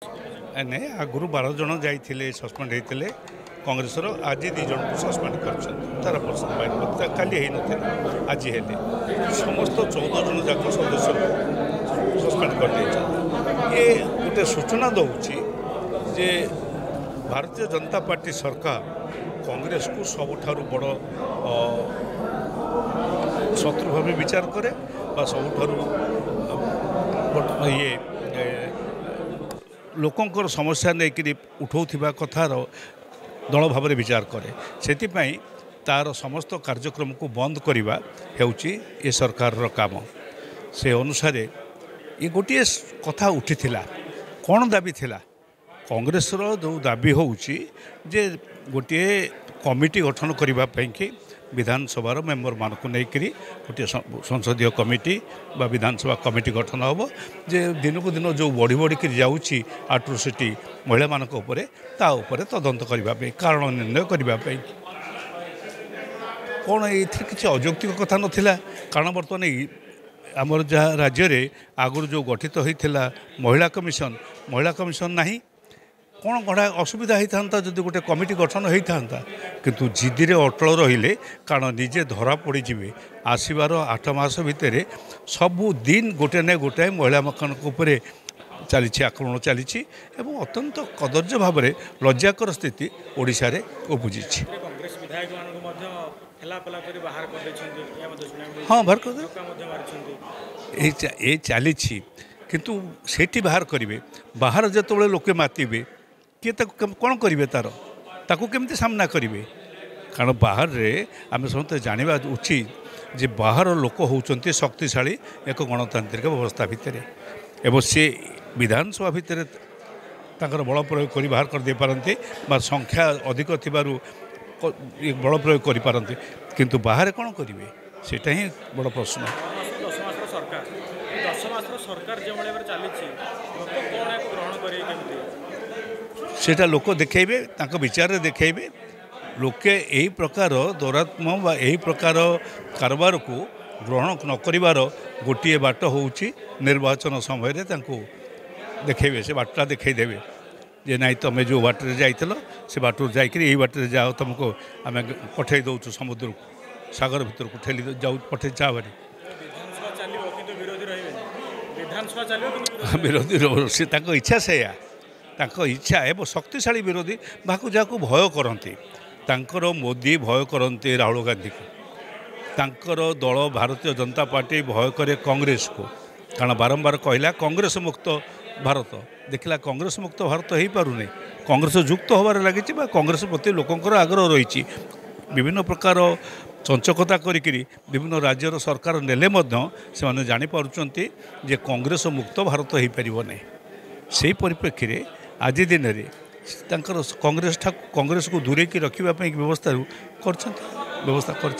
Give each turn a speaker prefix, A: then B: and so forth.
A: नहीं आगु 12 जन जाइए सस्पेंड होते कांग्रेस आज 2 जन को सस्पेंड कर काली आज हेले समस्त 14 जन जाक सदस्य सस्पेंड कर ये गोटे सूचना दूसरी जे भारतीय जनता पार्टी सरकार कांग्रेस को सबुठारु बड़ शत्रु भाव विचार करे सबुठारु ये लोकंर समस्या नहीं उठाउथिबा कथार दल भाव विचार करे से तार समस्त कार्यक्रम को बंद करवा हेउची ये सरकार काम से अनुसार ये गोटे कथा उठी कौन दाबी थिला कांग्रेस जो दाबी होउची जे गोटे कमिटी गठन करने कि विधानसभा मेम्बर मानक नहीं गोटे संसदीय कमिटी बा विधानसभा कमिटी गठन हम जे दिन को दिन जो बढ़ी बढ़ी जाऊँगी आट्रोसिटी महिला मानक उपरे तदंत करने कारण निर्णय करने कौन ये किसी अजौक्तिक कथा नाला कारण बर्तमान आमर जहाँ राज्य में आगुरी जो गठित होता महिला कमिशन नहीं कौन गढ़ा असुविधा होता जब गोटे कमिटी गठन होता किंतु जिद्दी अटल रहिले कारण निजे धरा पड़ जाए आसबार 8 मास भितर सबु दिन गोटे न गोटाए महिला मान चली आक्रमण चली अत्यंत कदर्य भाव में लज्जाकर स्थिति ओडिशा रे उपजी। हाँ बाहर कर चली किंतु सेठी बाहर करेंगे बाहर जो लोके मातिबे किए कौन करेंगे तार केमती सामना करेंगे कारण बाहर रे आम समस्त जाना उचित जे बाहर लोक होउचंती शक्तिशाली एक गणतांत्रिक व्यवस्था भितर एवं सी विधानसभा भितर तांकर बल प्रयोग कर बाहर कर दे पारंती बा संख्या अधिक थिबारु बल प्रयोग कर पारंती किंतु बाहर कौन करेंगे सेटा ही बड़ प्रश्न। सेटा लोक देखेबे विचार देखेबे लोके यही प्रकार दौरात्म बा यही प्रकार कारबार को ग्रहण न करिवार गोटे बाट होउची निर्वाचन समय देखेबे से बाटटा देखईदेवे जे नाई तुम जो बाटर जाइल से बाटर जाकि बाटर जाओ तुमको आम पठे दौचु समुद्र सागर भीतर को ठेली जाऊ पठे जा बारी विरोधी से इच्छा से इच्छा एवं शक्तिशाली विरोधी बाकू जहाँ भय करती मोदी भय करते राहुल गांधी को तांकर दल भारतीय जनता पार्टी भय करे कांग्रेस को कारण बारंबार कहला कांग्रेस मुक्त भारत देखला कांग्रेस मुक्त भारत हो पारुनी कांग्रेस युक्त होबार लगी कांग्रेस प्रति लोकंर आग्रह रही विभिन्न प्रकार चंचकता करी विभिन्न राज्यर सरकार नेले से जानीपार्टी जे कांग्रेस मुक्त भारत हो पार से परिप्रेक्षी में आज दिन में कांग्रेस को दूरे की रखापी व्यवस्था कर